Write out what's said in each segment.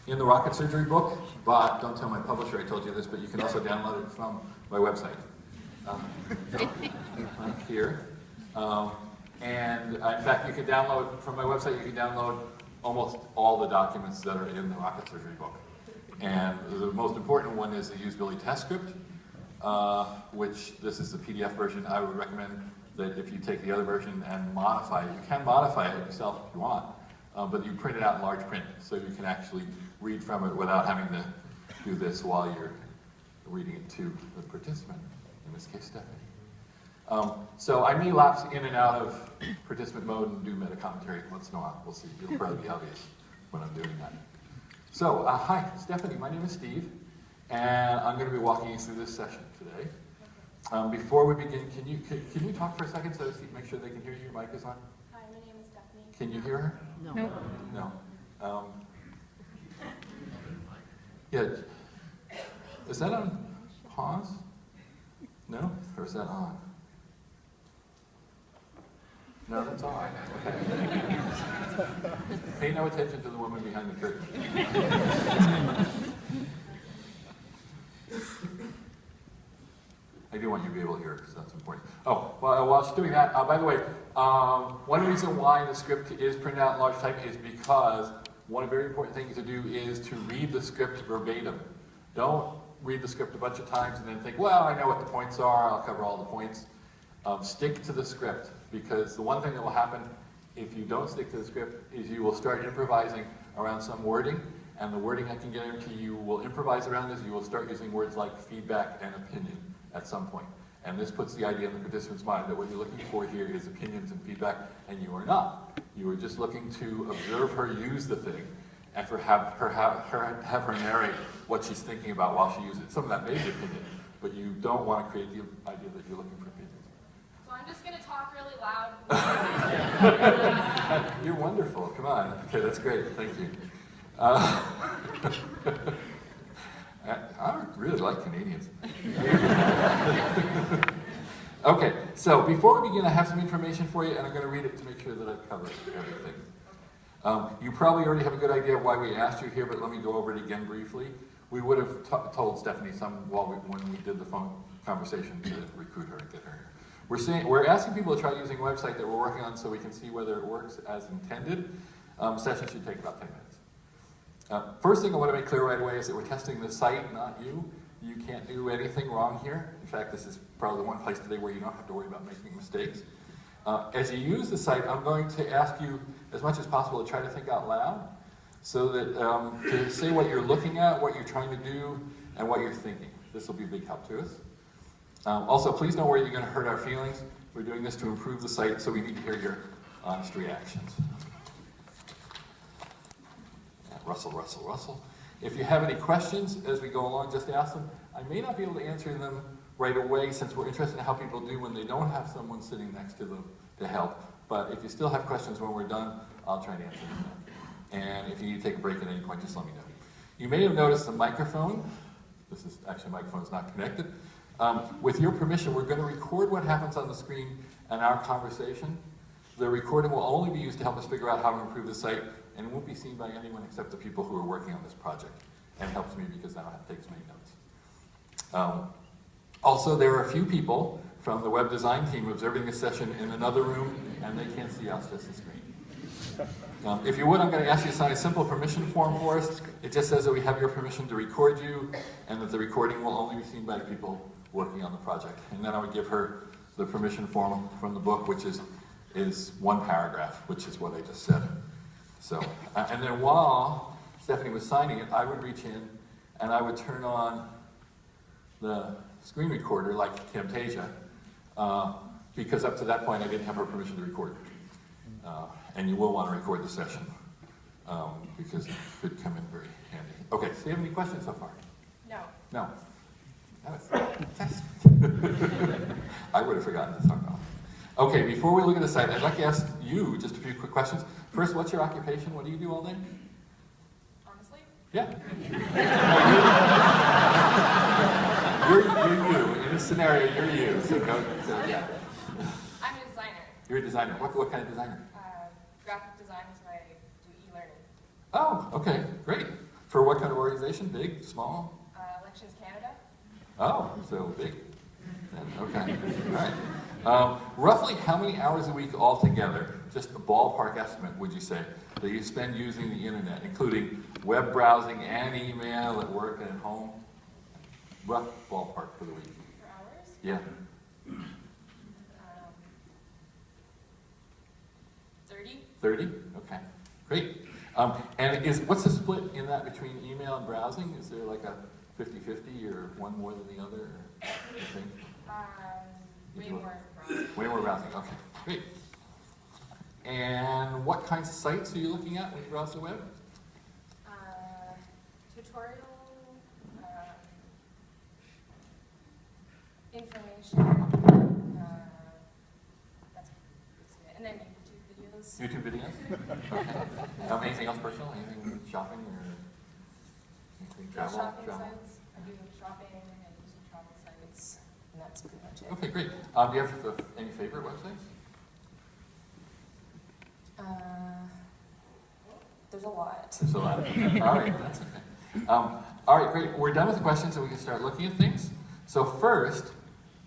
in the rocket surgery book, but don't tell my publisher I told you this, but you can also download it from my website. Here. And in fact, you can download, from my website, you can download almost all the documents that are in the rocket surgery book. And the most important one is the usability test script, which this is the PDF version. I would recommend that if you take the other version and modify it, you can modify it yourself if you want, but you print it out in large print so you can actually read from it without having to do this while you're reading it to the participant, in this case Stephanie. So I may lapse in and out of participant mode and do meta commentary once in a while. We'll see. It'll probably be obvious when I'm doing that. So, hi, Stephanie. My name is Steve, and I'm going to be walking you through this session today. Before we begin, can you talk for a second so make sure they can hear you? Your mic is on. Hi, my name is Stephanie. Can you hear her? No. No. Yeah. Is that on pause? No? Or is that on? No, that's on. Okay. Pay no attention to the woman behind the curtain. I do want you to be able to hear it because that's important. Oh, well, while she's doing that, by the way, one reason why the script is printed out in large type is because one very important thing to do is to read the script verbatim. Don't read the script a bunch of times and then think, well, I know what the points are, I'll cover all the points. Stick to the script, because the one thing that will happen if you don't stick to the script is you will start improvising around some wording, and the wording I can guarantee you will improvise around is you will start using words like feedback and opinion at some point. And this puts the idea in the participant's mind that what you're looking for here is opinions and feedback, and you are not. You are just looking to observe her use the thing and have her narrate what she's thinking about while she uses it. Some of that may be opinion, but you don't want to create the idea that you're looking for opinions. So I'm just going to talk really loud. You're wonderful. Come on. Okay, that's great. Thank you. I really like Canadians. Okay, so before we begin, I have some information for you, and I'm going to read it to make sure that I've covered everything. You probably already have a good idea of why we asked you here, but let me go over it again briefly. We would have told Stephanie some when we did the phone conversation to recruit her and get her here. We're asking people to try using a website that we're working on so we can see whether it works as intended. Session should take about 10 minutes. First thing I want to make clear right away is that we're testing the site, not you. You can't do anything wrong here. In fact, this is probably the one place today where you don't have to worry about making mistakes. As you use the site, I'm going to ask you as much as possible to try to think out loud, so that to say what you're looking at, what you're trying to do, and what you're thinking. This will be a big help to us. Also, please don't worry you're going to hurt our feelings. We're doing this to improve the site, so we need to hear your honest reactions. Russell, Russell, Russell. If you have any questions as we go along, just ask them. I may not be able to answer them right away, since we're interested in how people do when they don't have someone sitting next to them to help. But if you still have questions when we're done, I'll try to answer them then. And if you need to take a break at any point, just let me know. You may have noticed the microphone. This is actually, the microphone is not connected. With your permission, we're going to record what happens on the screen and our conversation. The recording will only be used to help us figure out how to improve the site, and it won't be seen by anyone except the people who are working on this project. And it helps me because I don't have to take as many notes. Also, there are a few people from the web design team observing this session in another room, and they can't see us, just the screen. If you would, I'm going to ask you to sign a simple permission form for us. It just says that we have your permission to record you, and that the recording will only be seen by people working on the project. And then I would give her the permission form from the book, which is one paragraph, which is what I just said. So, and then while Stephanie was signing it, I would reach in and I would turn on the screen recorder like Camtasia, because up to that point I didn't have her permission to record. And you will want to record the session, because it could come in very handy. Okay, so do you have any questions so far? No. No. That was fantastic. I would have forgotten to talk about it. Okay, before we look at the site, I'd like to ask you just a few quick questions. First, what's your occupation? What do you do all day? Honestly? Yeah. You're you. In this scenario, you're you. So yeah. I'm a designer. You're a designer. What kind of designer? Graphic design is what I do e-learning. Oh, okay, great. For what kind of organization? Big, small? Elections Canada. Oh, so big. Okay, all right. Roughly how many hours a week altogether, just a ballpark estimate, would you say, that you spend using the internet, including web browsing and email at work and at home? Rough ballpark for the week. For hours? Yeah. 30. 30? Okay, great. And what's the split in that between email and browsing? Is there like a 50-50 or one more than the other? Or you think? Way more browsing. Way more browsing, okay, great. And what kinds of sites are you looking at when you browse the web? Tutorial, information, that's basically it. And then YouTube videos. YouTube videos? Okay. Anything else personal? Anything shopping or anything travel? Shopping sites. I do shopping, I do some travel sites, and that's pretty much it. Okay, great. Do you have any favorite websites? There's a lot. There's a lot. All right, that's okay. All right, great. We're done with the questions, so we can start looking at things. So first,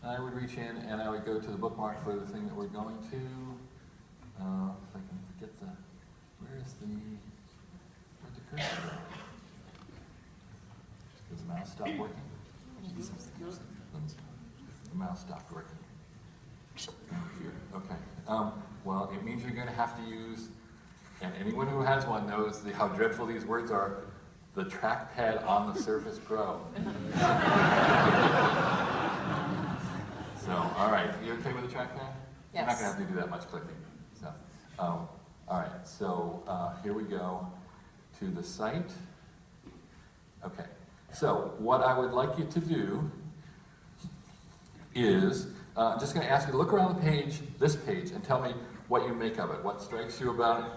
I would reach in and I would go to the bookmark for the thing that we're going to. If I can forget where'd the cursor go? Does the mouse stop working? The mouse stopped working. Okay. Well, it means you're going to have to use, and anyone who has one knows how dreadful these words are, the trackpad on the Surface Pro. So, all right, you okay with the trackpad? Yes. You're not going to have to do that much clicking. So, all right, so here we go to the site. Okay, so what I would like you to do is, I'm just going to ask you to look around the page, this page, and tell me what you make of it. What strikes you about it?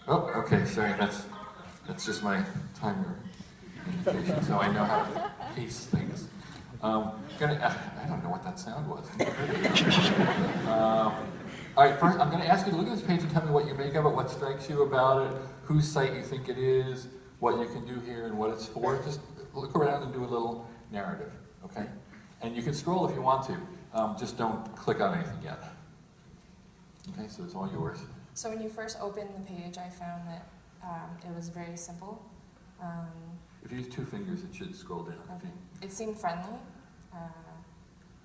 Oh, okay, sorry, that's just my timer indication, so I know how to pace things. I don't know what that sound was. All right, first I'm going to ask you to look at this page and tell me what you make of it, what strikes you about it, whose site you think it is, what you can do here, and what it's for. Just look around and do a little narrative, okay? And you can scroll if you want to. Just don't click on anything yet. Okay, so it's all yours. So when you first opened the page, I found that it was very simple. If you use 2 fingers, it should scroll down. Okay. It seemed friendly.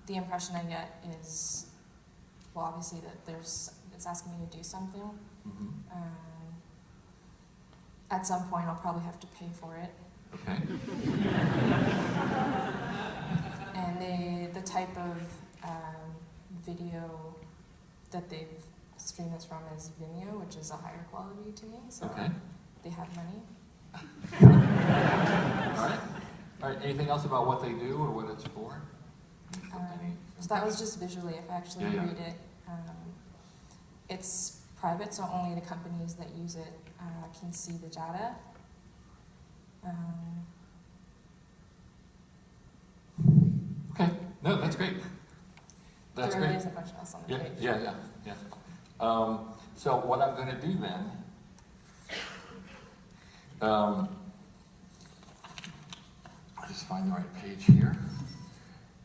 The impression I get is, well, obviously that it's asking me to do something. Mm-hmm. At some point, I'll probably have to pay for it. Okay. And the type of video that they've streamed this from is Vimeo, which is a higher quality to me. So Okay. they have money. All right. All right. Anything else about what they do or what it's for? So that was just visually. If I actually Yeah. read it, it's private, so only the companies that use it can see the data. Okay. No, that's great. That's there really great. isn't much else on the Yeah, page. yeah. So what I'm going to do then, I'll just find the right page here.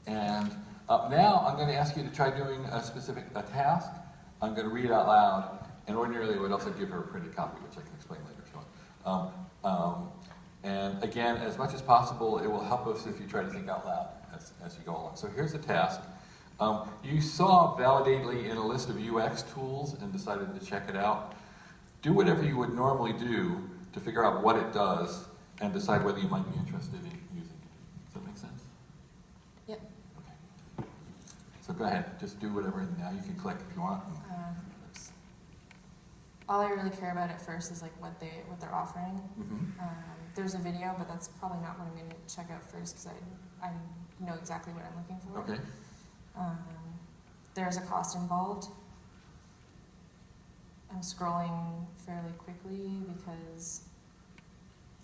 And now I'm going to ask you to try doing a task. I'm going to read it out loud. And ordinarily I would also give her a printed copy, which I can explain later if you want. And again, as much as possible, it will help us if you try to think out loud as you go along. So here's the task. You saw validately in a list of UX tools and decided to check it out. Do whatever you would normally do to figure out what it does and decide whether you might be interested in using it. Does that make sense? Yep. Okay. So go ahead, just do whatever, and now you can click if you want. Oops. All I really care about at first is like what they're offering. Mm-hmm. There's a video, but that's probably not what I'm going to check out first because I know exactly what I'm looking for. Okay. There's a cost involved. I'm scrolling fairly quickly because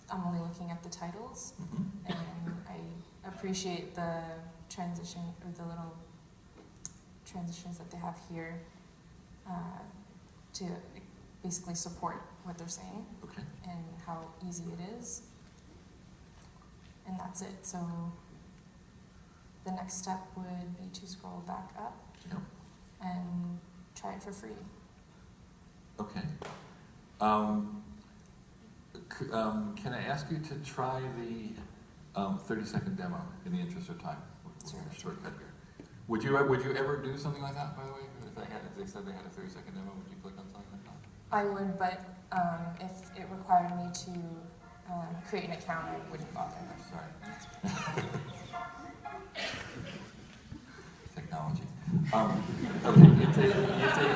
I'm only looking at the titles, Mm-hmm. and I appreciate the transition or the little transitions that they have here to basically support what they're saying Okay. and how easy it is. and that's it. So the next step would be to scroll back up Yep. and try it for free. Okay. Can I ask you to try the 30-second demo in the interest of time? We're Sure. going to shortcut here. Would you ever do something like that, by the way? If they said they had a 30-second demo, would you click on something like that? I would, but if it required me to create an account, I wouldn't bother. Sorry. Technology. Okay, if they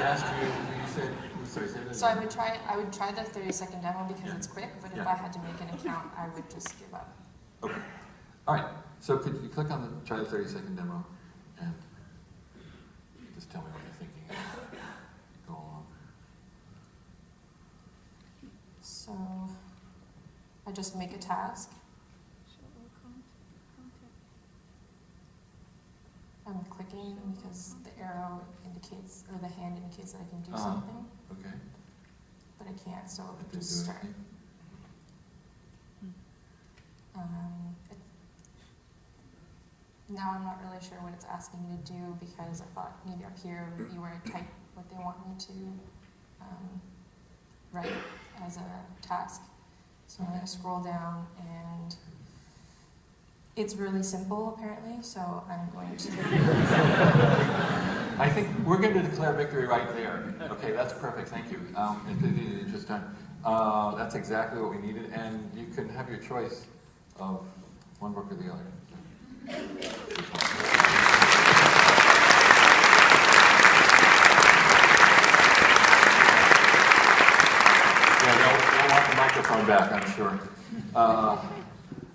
asked you said, sorry, say that So I again. would try the 30-second demo because Yeah. it's quick, but if Yeah. I had to make an account, I would just give up. Okay. All right. So could you click on the try the 30-second demo and just tell me what you're thinking as we go along. So I just make a task. I'm clicking because the arrow indicates, or the hand indicates that I can do something, Okay. but I can't, so That I'll didn't just do start. anything? Now I'm not really sure what it's asking me to do because I thought maybe up here would be where I type what they want me to write as a task. So I'm going to scroll down, and it's really simple apparently, so I'm going to... I think we're going to declare victory right there. Okay, that's perfect. Thank you. Just done. That's exactly what we needed, and you can have your choice of one book or the other. Yeah, they'll want the microphone back, I'm sure.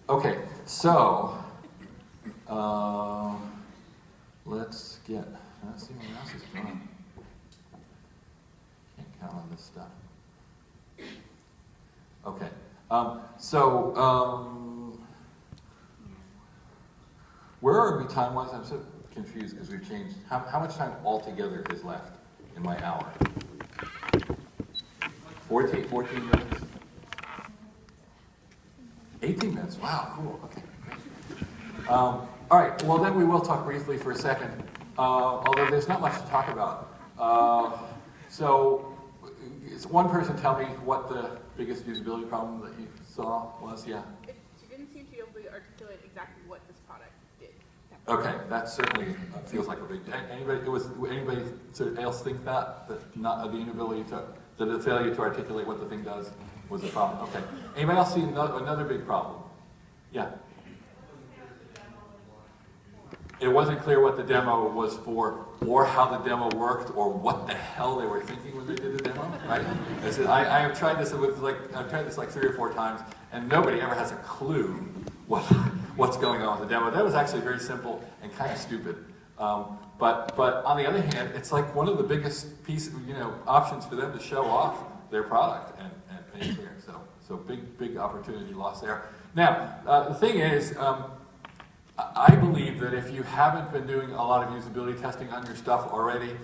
Okay, so let's see what else is going on. Can't count on this stuff. Okay, where are we time-wise? I'm so confused because we've changed. How much time altogether is left in my hour? 14 minutes? 18 minutes, wow, cool, okay, great. All right, well then we will talk briefly for a second, although there's not much to talk about. So, one person tell me what the biggest usability problem that you saw was, yeah? She didn't seem to be able to articulate exactly what this product did. Okay, that certainly feels like a big, anybody sort of else think that not the inability to, that the failure to articulate what the thing does was a problem? Okay. Anybody else see another big problem? Yeah. It wasn't clear what the demo was for, or how the demo worked, or what the hell they were thinking when they did the demo, right? I have tried this I've tried this like 3 or 4 times, and nobody ever has a clue what's going on with the demo. That was actually very simple and kind of stupid. But on the other hand, it's like one of the biggest options for them to show off their product and clear. So big opportunity lost there. Now, the thing is, I believe that if you haven't been doing a lot of usability testing on your stuff already,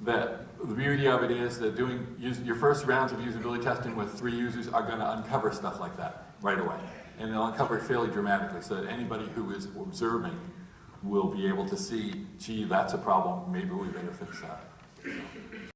that the beauty of it is that your first rounds of usability testing with 3 users are going to uncover stuff like that right away. And they'll uncover it fairly dramatically so that anybody who is observing will be able to see, gee, that's a problem, maybe we better fix that.